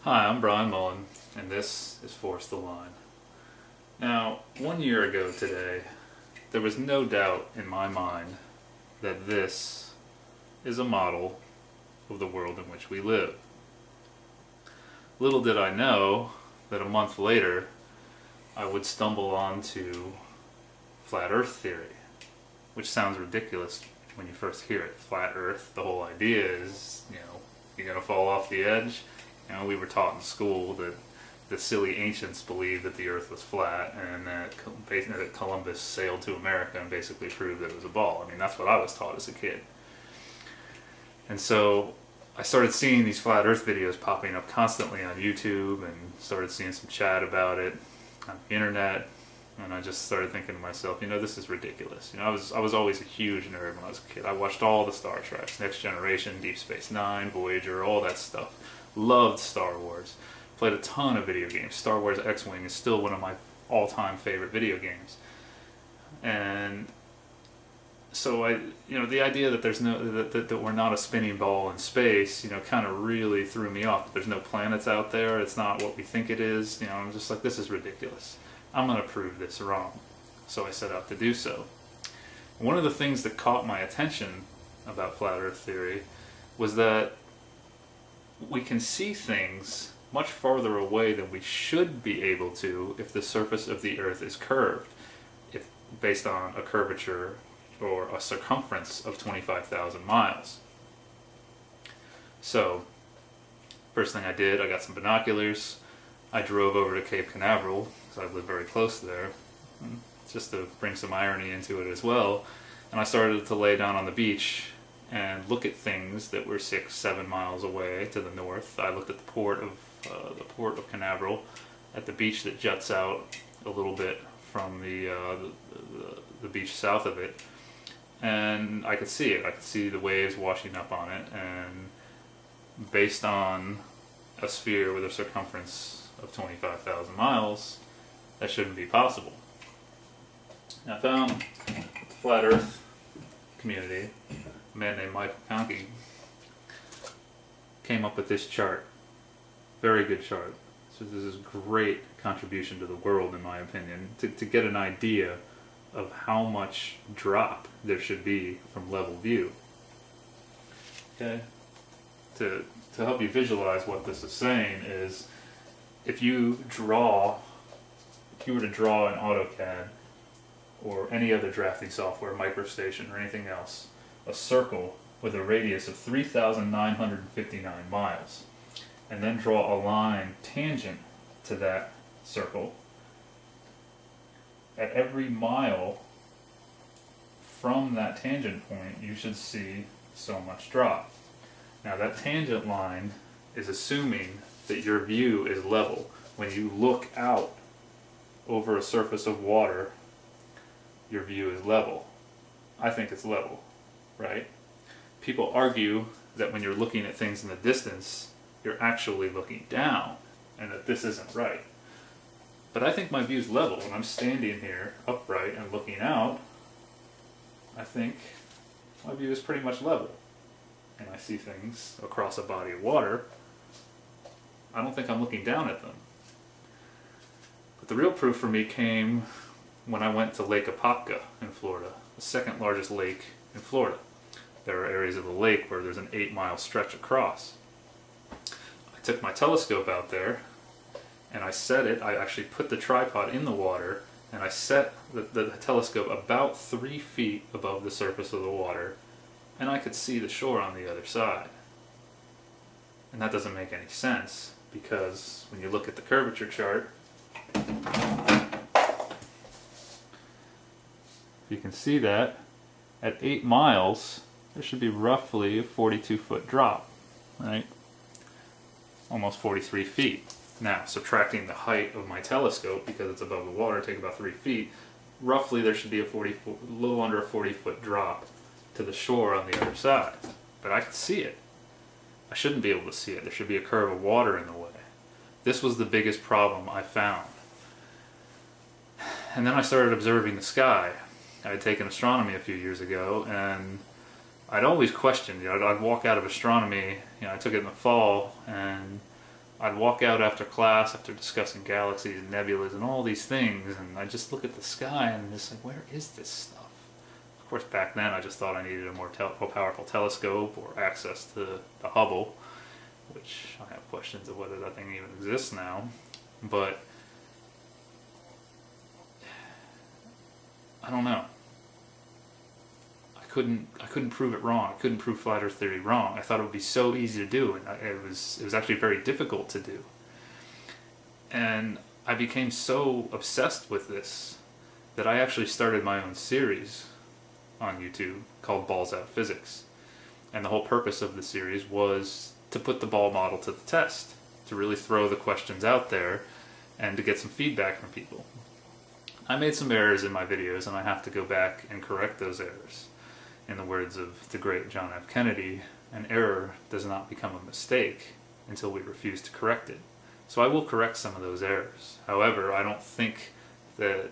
Hi, I'm Brian Mullen, and this is Force the Line. Now, 1 year ago today, there was no doubt in my mind that this is a model of the world in which we live. Little did I know that a month later, I would stumble onto flat Earth theory, which sounds ridiculous when you first hear it. Flat Earth, the whole idea is, you're going to fall off the edge. We were taught in school that the silly ancients believed that the Earth was flat, and that Columbus sailed to America and basically proved that it was a ball. I mean, that's what I was taught as a kid. And so I started seeing these flat Earth videos popping up constantly on YouTube, and started seeing some chat about it on the internet. And I just started thinking to myself, this is ridiculous. I was always a huge nerd when I was a kid. I watched all the Star Treks, Next Generation, Deep Space Nine, Voyager, all that stuff. Loved Star Wars. Played a ton of video games. Star Wars X-Wing is still one of my all-time favorite video games. And so the idea that there's that we're not a spinning ball in space, kind of really threw me off. There's no planets out there. It's not what we think it is. I'm just like, this is ridiculous. I'm going to prove this wrong. So I set out to do so. One of the things that caught my attention about flat Earth theory was that we can see things much farther away than we should be able to if the surface of the Earth is curved, if based on a curvature or a circumference of 25,000 miles. So, first thing I did, I got some binoculars. I drove over to Cape Canaveral, because I live very close there, just to bring some irony into it as well. And I started to lay down on the beach and look at things that were 6-7 miles away to the north. I looked at the port of Canaveral, at the beach that juts out a little bit from the beach south of it, and I could see it. I could see the waves washing up on it, and based on a sphere with a circumference of 25,000 miles, that shouldn't be possible. I found the Flat Earth community. A man named Michael Conkey came up with this chart. Very good chart. So this is a great contribution to the world, in my opinion, to get an idea of how much drop there should be from level view. Okay? To help you visualize what this is saying is, if you were to draw in AutoCAD or any other drafting software, MicroStation or anything else, a circle with a radius of 3,959 miles, and then draw a line tangent to that circle, at every mile from that tangent point you should see so much drop. Now that tangent line is assuming that your view is level. When you look out over a surface of water, your view is level. I think it's level, right? People argue that when you're looking at things in the distance, you're actually looking down, and that this isn't right. But I think my view's level. When I'm standing here upright and looking out, I think my view is pretty much level. And I see things across a body of water. I don't think I'm looking down at them. But the real proof for me came when I went to Lake Apopka in Florida, the second largest lake in Florida. There are areas of the lake where there's an 8-mile stretch across. I took my telescope out there, and I actually put the tripod in the water, and I set the telescope about 3 feet above the surface of the water, and I could see the shore on the other side. And that doesn't make any sense, because when you look at the curvature chart, you can see that at 8 miles, there should be roughly a 42-foot drop, right? Almost 43 feet. Now, subtracting the height of my telescope, because it's above the water, take about 3 feet, roughly there should be a little under a 40-foot drop to the shore on the other side. But I could see it. I shouldn't be able to see it. There should be a curve of water in the way. This was the biggest problem I found. And then I started observing the sky. I had taken astronomy a few years ago, and I'd always questioned, I'd walk out of astronomy, I took it in the fall, and I'd walk out after class, after discussing galaxies and nebulas and all these things, and I'd just look at the sky and just like, where is this stuff? Of course, back then I just thought I needed a more powerful telescope or access to the Hubble, which I have questions of whether that thing even exists now. But I don't know. I couldn't prove it wrong. I couldn't prove flat Earth theory wrong. I thought it would be so easy to do, and it was actually very difficult to do. And I became so obsessed with this that I actually started my own series on YouTube called Balls Out Physics. And the whole purpose of the series was to put the ball model to the test, to really throw the questions out there and to get some feedback from people. I made some errors in my videos, and I have to go back and correct those errors. In the words of the great John F. Kennedy, an error does not become a mistake until we refuse to correct it. So I will correct some of those errors. However, I don't think that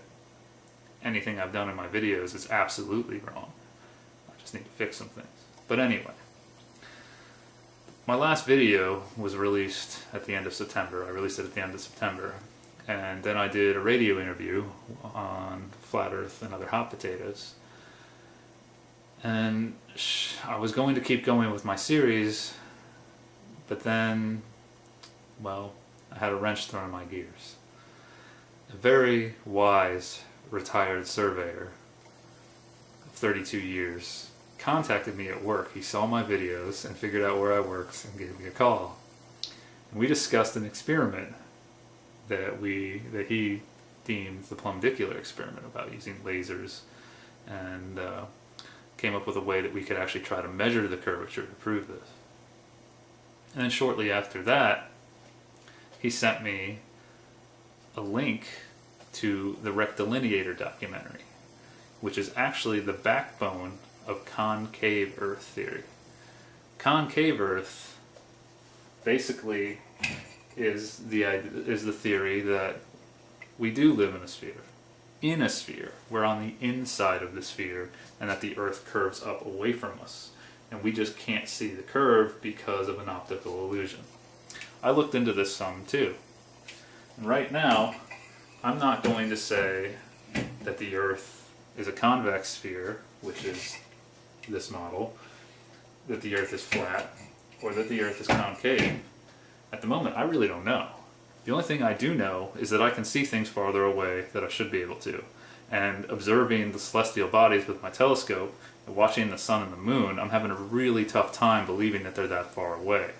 anything I've done in my videos is absolutely wrong. I just need to fix some things. But anyway, my last video was released at the end of September. I released it at the end of September. And then I did a radio interview on flat Earth and other hot potatoes. And I was going to keep going with my series, but then, well, I had a wrench thrown in my gears. A very wise retired surveyor of 32 years contacted me at work. He saw my videos and figured out where I worked and gave me a call. And we discussed an experiment that he deemed the plumbicular experiment, about using lasers, and came up with a way that we could actually try to measure the curvature to prove this. And then shortly after that, he sent me a link to the Rectilineator documentary, which is actually the backbone of concave Earth theory. Concave Earth basically is the theory that we do live in a sphere. In a sphere. We're on the inside of the sphere, and that the Earth curves up away from us. And we just can't see the curve because of an optical illusion. I looked into this some too. And right now, I'm not going to say that the Earth is a convex sphere, which is this model, that the Earth is flat, or that the Earth is concave. At the moment, I really don't know. The only thing I do know is that I can see things farther away that I should be able to. And observing the celestial bodies with my telescope and watching the sun and the moon, I'm having a really tough time believing that they're that far away.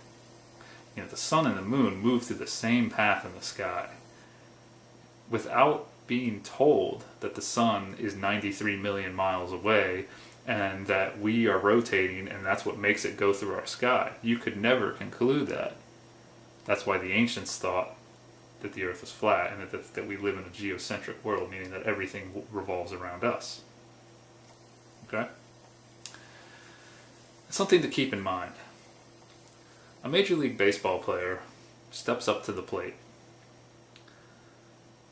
You know, the sun and the moon move through the same path in the sky. Without being told that the sun is 93 million miles away and that we are rotating and that's what makes it go through our sky, you could never conclude that. That's why the ancients thought that the Earth was flat and that we live in a geocentric world, meaning that everything revolves around us. Okay? Something to keep in mind. A Major League Baseball player steps up to the plate.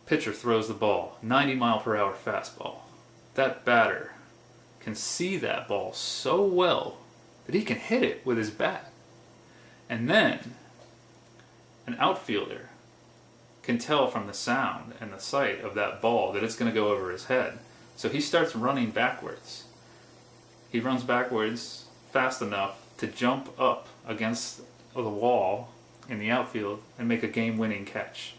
Pitcher throws the ball, 90-mile-per-hour fastball. That batter can see that ball so well that he can hit it with his bat. And then an outfielder can tell from the sound and the sight of that ball that it's going to go over his head. So he starts running backwards. He runs backwards fast enough to jump up against the wall in the outfield and make a game-winning catch.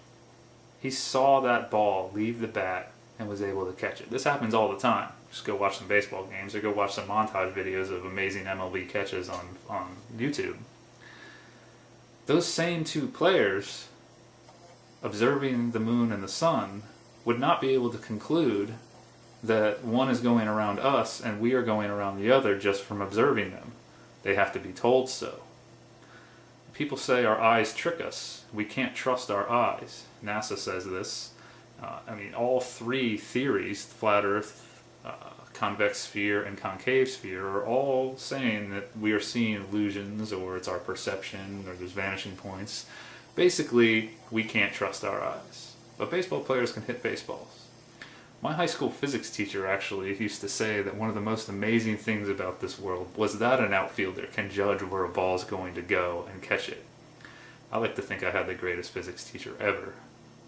He saw that ball leave the bat and was able to catch it. This happens all the time. Just go watch some baseball games or go watch some montage videos of amazing MLB catches on YouTube. Those same two players, observing the moon and the sun, would not be able to conclude that one is going around us and we are going around the other just from observing them. They have to be told so. People say our eyes trick us. We can't trust our eyes. NASA says this. All three theories, flat Earth, convex sphere, and concave sphere, are all saying that we are seeing illusions, or it's our perception, or there's vanishing points. Basically, we can't trust our eyes. But baseball players can hit baseballs. My high school physics teacher actually used to say that one of the most amazing things about this world was that an outfielder can judge where a ball is going to go and catch it. I like to think I had the greatest physics teacher ever.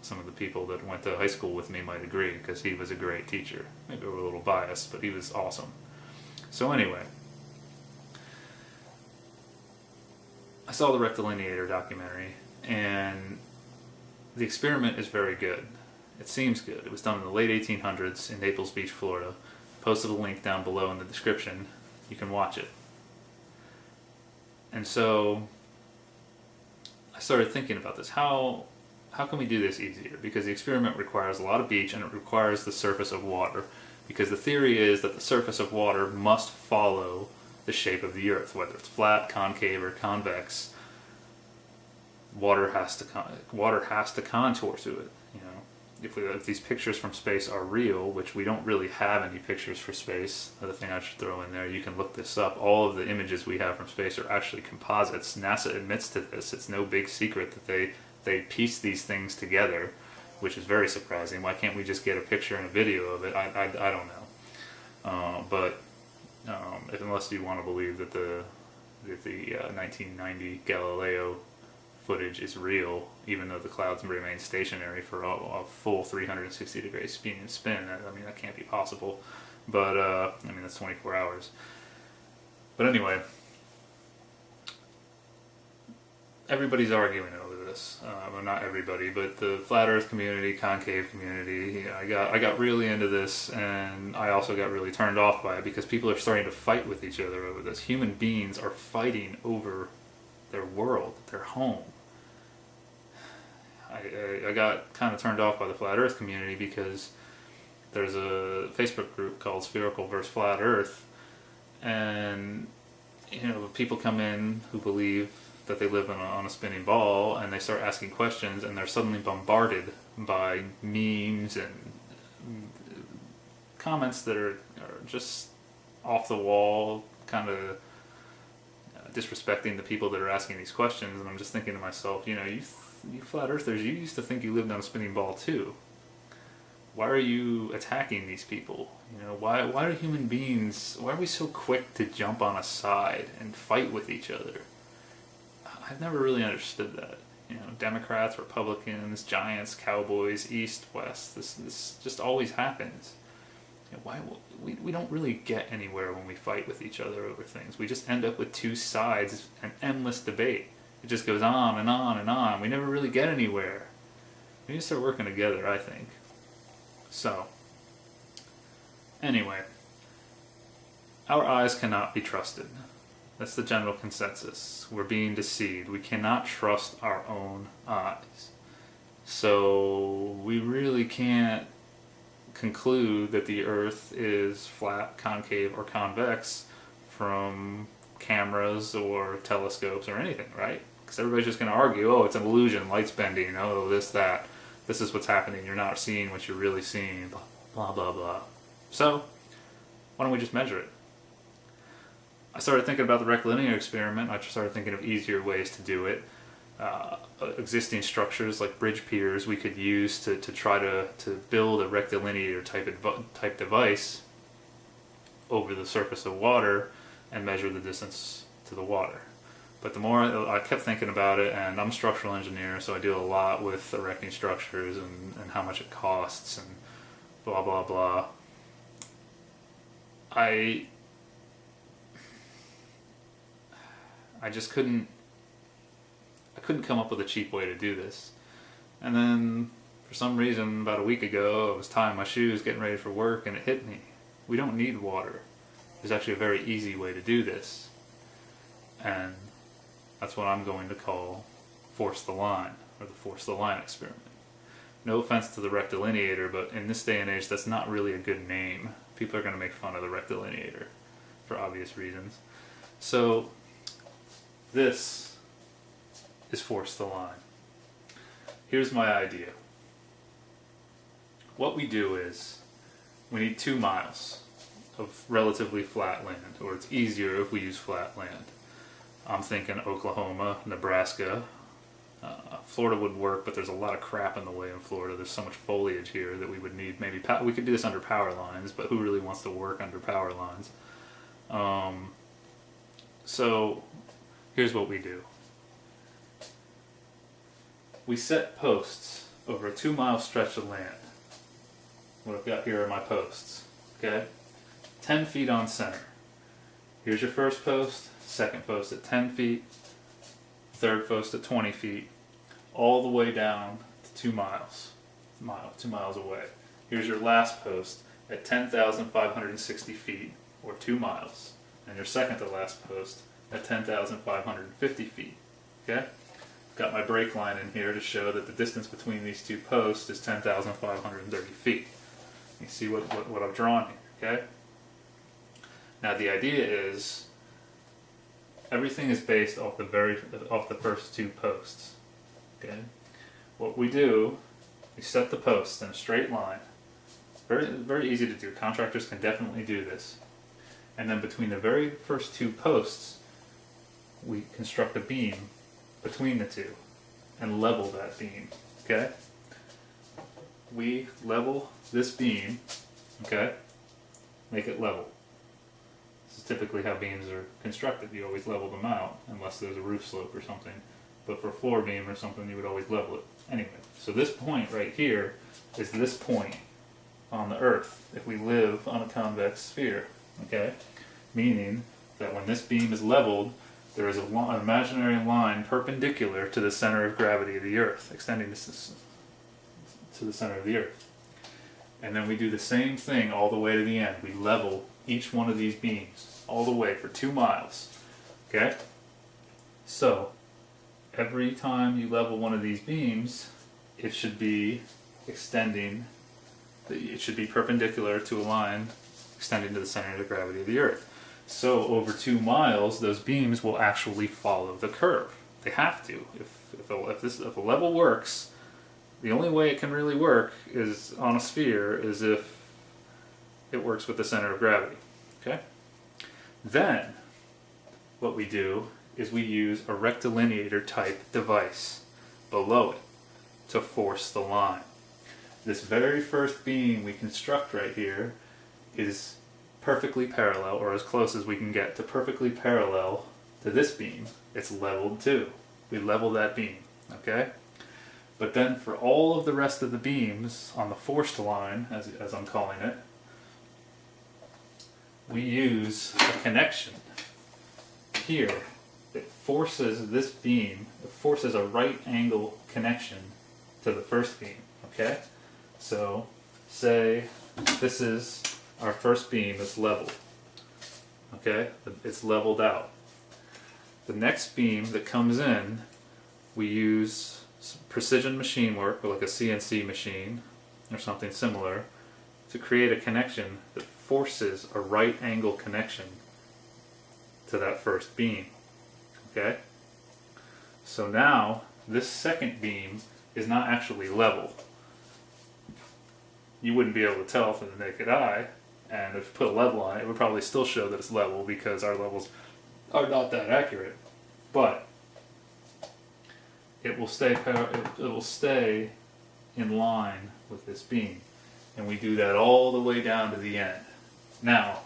Some of the people that went to high school with me might agree, because he was a great teacher. Maybe we're a little biased, but he was awesome. So anyway, I saw the Rectilineator documentary, and the experiment is very good. It seems good. It was done in the late 1800s in Naples Beach, Florida. Posted a link down below in the description. You can watch it. And so I started thinking about this. How can we do this easier? Because the experiment requires a lot of beach and it requires the surface of water. Because the theory is that the surface of water must follow the shape of the Earth, whether it's flat, concave, or convex. Water has to contour to it. You know, if these pictures from space are real, which we don't really have any pictures for space. Another thing I should throw in there, you can look this up. All of the images we have from space are actually composites. NASA admits to this. It's no big secret that they piece these things together, which is very surprising. Why can't we just get a picture and a video of it? I don't know. Unless you want to believe that the 1990 Galileo footage is real, even though the clouds remain stationary for a full 360-degree spin. I mean, that can't be possible. But I mean, that's 24 hours. But anyway, everybody's arguing over this. Well, not everybody, but the flat Earth community, concave community. I got really into this, and I also got really turned off by it because people are starting to fight with each other over this. Human beings are fighting over their world, their home. I got kind of turned off by the flat Earth community because there's a Facebook group called Spherical vs. Flat Earth, and you know, people come in who believe that they live on a spinning ball, and they start asking questions, and they're suddenly bombarded by memes and comments that are just off the wall, kind of disrespecting the people that are asking these questions. And I'm just thinking to myself, you know, you flat earthers, you used to think you lived on a spinning ball too. Why are you attacking these people? You know, why are human beings, why are we so quick to jump on a side and fight with each other? I've never really understood that. You know, Democrats, Republicans, Giants, Cowboys, East, West, this just always happens. You know, why we don't really get anywhere when we fight with each other over things. We just end up with two sides, an endless debate. It just goes on and on and on. We never really get anywhere. We need to start working together, I think. So, anyway, our eyes cannot be trusted. That's the general consensus. We're being deceived. We cannot trust our own eyes. So, we really can't conclude that the Earth is flat, concave, or convex from cameras or telescopes or anything, right? Because everybody's just going to argue, oh, it's an illusion, light's bending, oh, this, that, this is what's happening, you're not seeing what you're really seeing, blah, blah, blah. So, why don't we just measure it? I started thinking about the rectilinear experiment. I started thinking of easier ways to do it. Existing structures like bridge piers we could use to try to build a rectilinear type device over the surface of water and measure the distance to the water. But the more I kept thinking about it, and I'm a structural engineer, so I deal a lot with erecting structures and how much it costs and blah blah blah. I just couldn't come up with a cheap way to do this. And then for some reason about a week ago I was tying my shoes getting ready for work and it hit me. We don't need water. There's actually a very easy way to do this. And that's what I'm going to call force the line, or the force the line experiment. No offense to the rectilineator, but in this day and age that's not really a good name. People are going to make fun of the rectilineator for obvious reasons. So this is force the line. Here's my idea. What we do is we need 2 miles of relatively flat land, or it's easier if we use flat land. I'm thinking Oklahoma, Nebraska. Florida would work, but there's a lot of crap in the way in Florida. There's so much foliage here that we would need maybe we could do this under power lines, but who really wants to work under power lines? So here's what we do. we set posts over a 2-mile stretch of land. What I've got here are my posts. Okay? 10 feet on center. Here's your first post, second post at 10 feet, third post at 20 feet, all the way down to 2 miles. 2 miles away. Here's your last post at 10,560 feet, or 2 miles. And your second to last post at 10,550 feet. Okay? Got my break line in here to show that the distance between these two posts is 10,530 feet. You see what I've drawn here, okay? Now the idea is everything is based off the first two posts. Okay? What we do, we set the posts in a straight line. Very, very easy to do. Contractors can definitely do this. And then between the very first two posts, we construct a beam between the two and level that beam. Okay? We level this beam, okay? Make it level. This is typically how beams are constructed. You always level them out unless there's a roof slope or something. But for a floor beam or something, you would always level it. Anyway, so this point right here is this point on the Earth if we live on a convex sphere, okay? Meaning that when this beam is leveled, there is an imaginary line perpendicular to the center of gravity of the Earth, extending to the center of the Earth. And then we do the same thing all the way to the end. We level each one of these beams all the way for 2 miles. Okay? So, every time you level one of these beams, it should be extending, it should be perpendicular to a line extending to the center of the gravity of the Earth. So over 2 miles, those beams will actually follow the curve. They have to. If a level works, the only way it can really work is on a sphere is if it works with the center of gravity. Okay? Then, what we do is we use a rectilineator type device below it to force the line. This very first beam we construct right here is perfectly parallel, or as close as we can get to perfectly parallel to this beam. It's leveled too. We level that beam, okay? But then for all of the rest of the beams on the forced line, as I'm calling it, we use a connection here that forces this beam, it forces a right angle connection to the first beam, okay? So, say this is our first beam is leveled. Okay? It's leveled out. The next beam that comes in, we use precision machine work, or like a CNC machine, or something similar, to create a connection that forces a right angle connection to that first beam. Okay? So now, this second beam is not actually level. You wouldn't be able to tell from the naked eye, and if you put a level on it, it would probably still show that it's level because our levels are not that accurate. But it will stay in line with this beam, and we do that all the way down to the end. Now,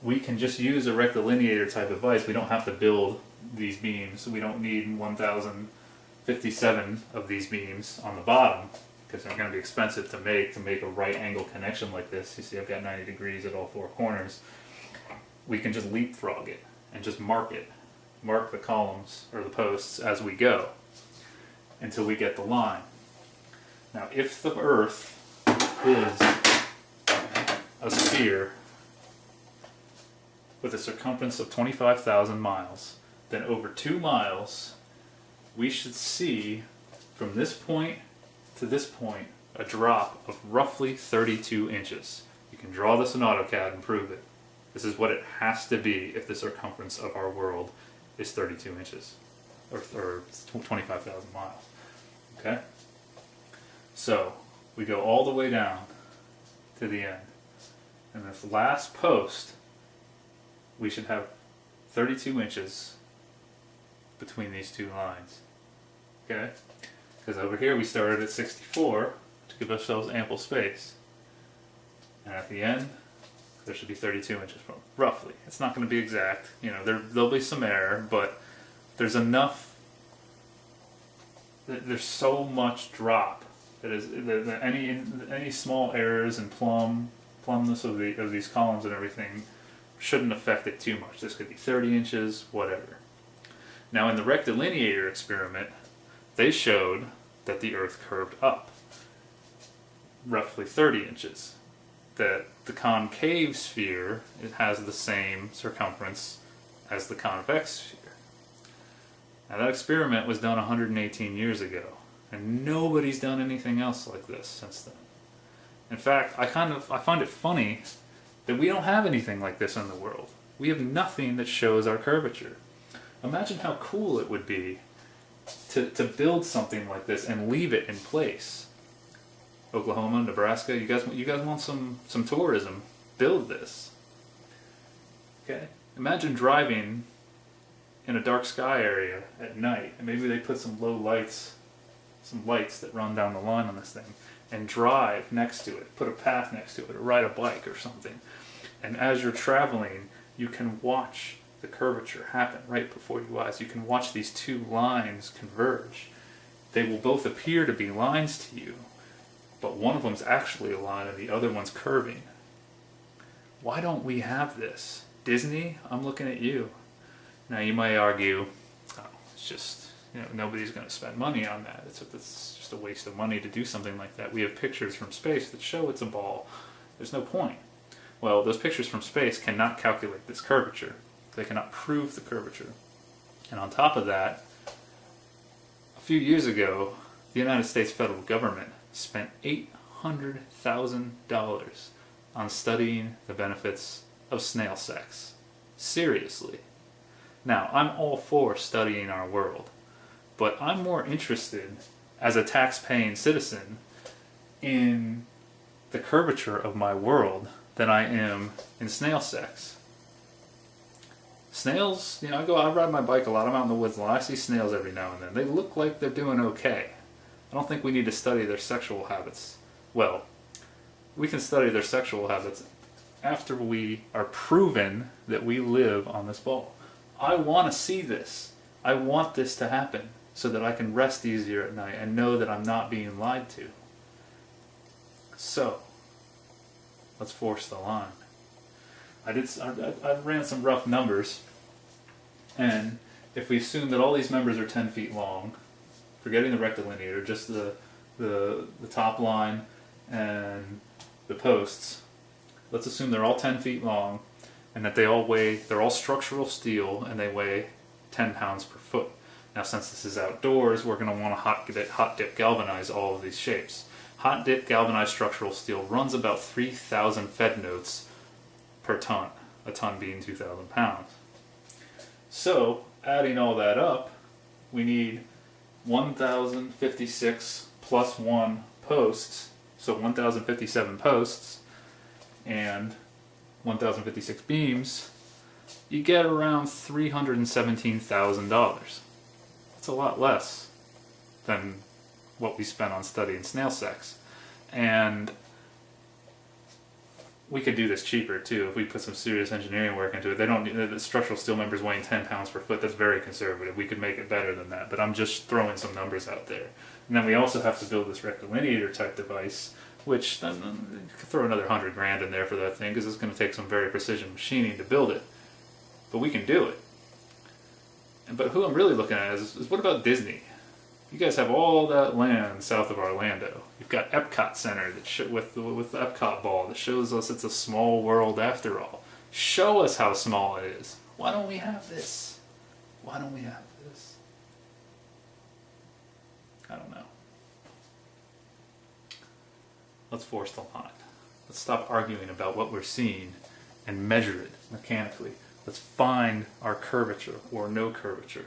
we can just use a rectilineator type device. We don't have to build these beams. We don't need 1,057 of these beams on the bottom, because they're going to be expensive to make a right angle connection like this. You see I've got 90 degrees at all 4 corners. We can just leapfrog it and just mark the columns or the posts as we go until we get the line. Now if the Earth is a sphere with a circumference of 25,000 miles, then over 2 miles we should see from this point to this point a drop of roughly 32 inches. You can draw this in AutoCAD and prove it. This is what it has to be if the circumference of our world is 32 inches, or 25,000 miles. Okay? So, we go all the way down to the end. And this last post, we should have 32 inches between these two lines. Okay? Because over here we started at 64 to give ourselves ample space. And at the end, there should be 32 inches, roughly. It's not going to be exact. You know, there'll be some error, but there's enough there's so much drop that is that any small errors and plumbness of these columns and everything shouldn't affect it too much. This could be 30 inches, whatever. Now in the rectilineator experiment, they showed that the Earth curved up roughly 30 inches. That the concave sphere, it has the same circumference as the convex sphere. Now that experiment was done 118 years ago, and nobody's done anything else like this since then. In fact, I find it funny that we don't have anything like this in the world. We have nothing that shows our curvature. Imagine how cool it would be to build something like this and leave it in place. Oklahoma, Nebraska, you guys want some tourism? Build this. Okay? Imagine driving in a dark sky area at night, and maybe they put some lights that run down the line on this thing, and drive next to it, put a path next to it, or ride a bike or something. And as you're traveling, you can watch the curvature happen right before your eyes. You can watch these two lines converge. They will both appear to be lines to you, but one of them's actually a line and the other one's curving. Why don't we have this? Disney, I'm looking at you. Now you might argue, oh, it's just, nobody's going to spend money on that. It's just a waste of money to do something like that. We have pictures from space that show it's a ball. There's no point. Well, those pictures from space cannot calculate this curvature. They cannot prove the curvature. And on top of that, a few years ago, the United States federal government spent $800,000 on studying the benefits of snail sex. Seriously. Now, I'm all for studying our world, but I'm more interested, as a tax-paying citizen, in the curvature of my world than I am in snail sex. Snails, I ride my bike a lot, I'm out in the woods a lot, I see snails every now and then. They look like they're doing okay. I don't think we need to study their sexual habits. Well, we can study their sexual habits after we are proven that we live on this ball. I want to see this. I want this to happen so that I can rest easier at night and know that I'm not being lied to. So, let's force the line. I ran some rough numbers, and if we assume that all these members are 10 feet long, forgetting the rectilineator, just the top line and the posts, let's assume they're all 10 feet long and that they're all structural steel and they weigh 10 pounds per foot. Now since this is outdoors, we're going to want to hot dip galvanize all of these shapes. Hot dip galvanized structural steel runs about 3,000 Fed notes per ton, a ton being 2,000 pounds. So, adding all that up, we need 1,056 plus 1 posts, so 1,057 posts, and 1,056 beams. You get around $317,000. That's a lot less than what we spent on studying snail sex. And we could do this cheaper too if we put some serious engineering work into it. They don't need the structural steel members weighing 10 pounds per foot. That's very conservative. We could make it better than that, but I'm just throwing some numbers out there. And then we also have to build this rectilineator type device, which then you could throw another $100,000 in there for that thing because it's going to take some very precision machining to build it. But we can do it. But who I'm really looking at is what about Disney? You guys have all that land south of Orlando. You've got Epcot Center with the Epcot ball that shows us it's a small world after all. Show us how small it is. Why don't we have this? Why don't we have this? I don't know. Let's force the line. Let's stop arguing about what we're seeing and measure it mechanically. Let's find our curvature or no curvature.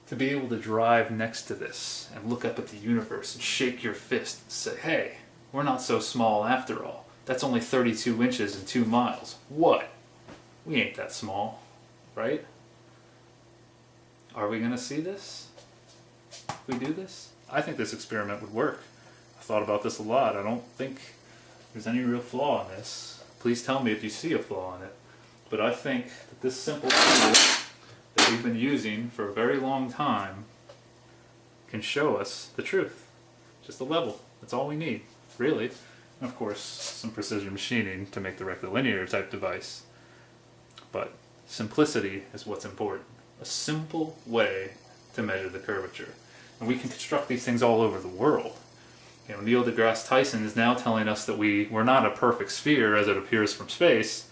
To be able to drive next to this and look up at the universe and shake your fist and say, hey, we're not so small after all. That's only 32 inches and 2 miles. What? We ain't that small, right? Are we going to see this? If we do this? I think this experiment would work. I've thought about this a lot. I don't think there's any real flaw in this. Please tell me if you see a flaw in it. But I think that this simple tool that we've been using for a very long time can show us the truth. Just a level. That's all we need, really. And of course, some precision machining to make the rectilinear type device. But simplicity is what's important. A simple way to measure the curvature. And we can construct these things all over the world. You know, Neil deGrasse Tyson is now telling us that we're not a perfect sphere as it appears from space,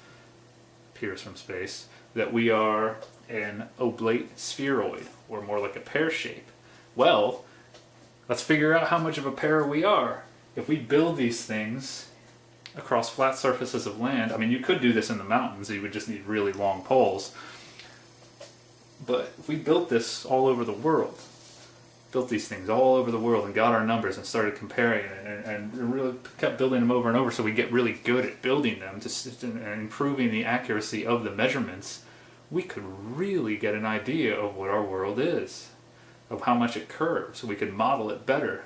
that we are an oblate spheroid, or more like a pear shape. Well, let's figure out how much of a pear we are. If we build these things across flat surfaces of land, I mean, you could do this in the mountains, you would just need really long poles. But if we built this all over the world, built these things all over the world and got our numbers and started comparing it and really kept building them over and over so we get really good at building them and improving the accuracy of the measurements, we could really get an idea of what our world is, of how much it curves. We could model it better.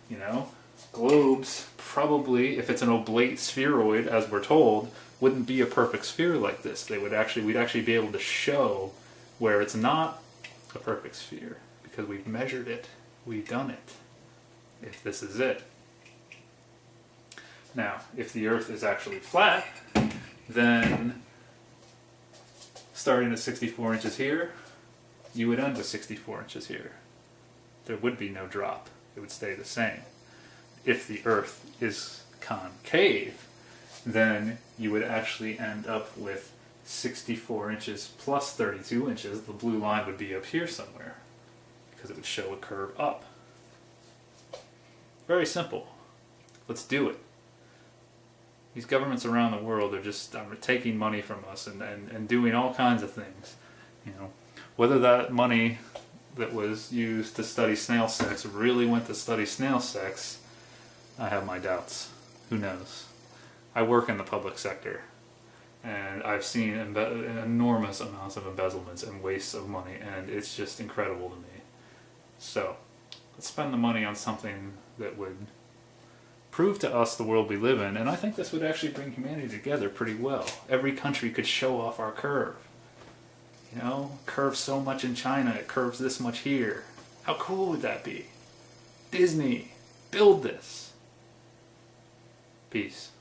You know, globes probably, if it's an oblate spheroid as we're told, wouldn't be a perfect sphere like this. We'd actually be able to show where it's not a perfect sphere, because we've measured it, we've done it, if this is it. Now, if the Earth is actually flat, then starting at 64 inches here, you would end with 64 inches here. There would be no drop, it would stay the same. If the Earth is concave, then you would actually end up with 64 inches plus 32 inches. The blue line would be up here somewhere, because it would show a curve up. Very simple. Let's do it. These governments around the world are just taking money from us and doing all kinds of things. You know, whether that money that was used to study snail sex really went to study snail sex, I have my doubts. Who knows? I work in the public sector, and I've seen enormous amounts of embezzlements and wastes of money, and it's just incredible to me. So, let's spend the money on something that would prove to us the world we live in, and I think this would actually bring humanity together pretty well. Every country could show off our curve. You know, curves so much in China, it curves this much here. How cool would that be? Disney, build this. Peace.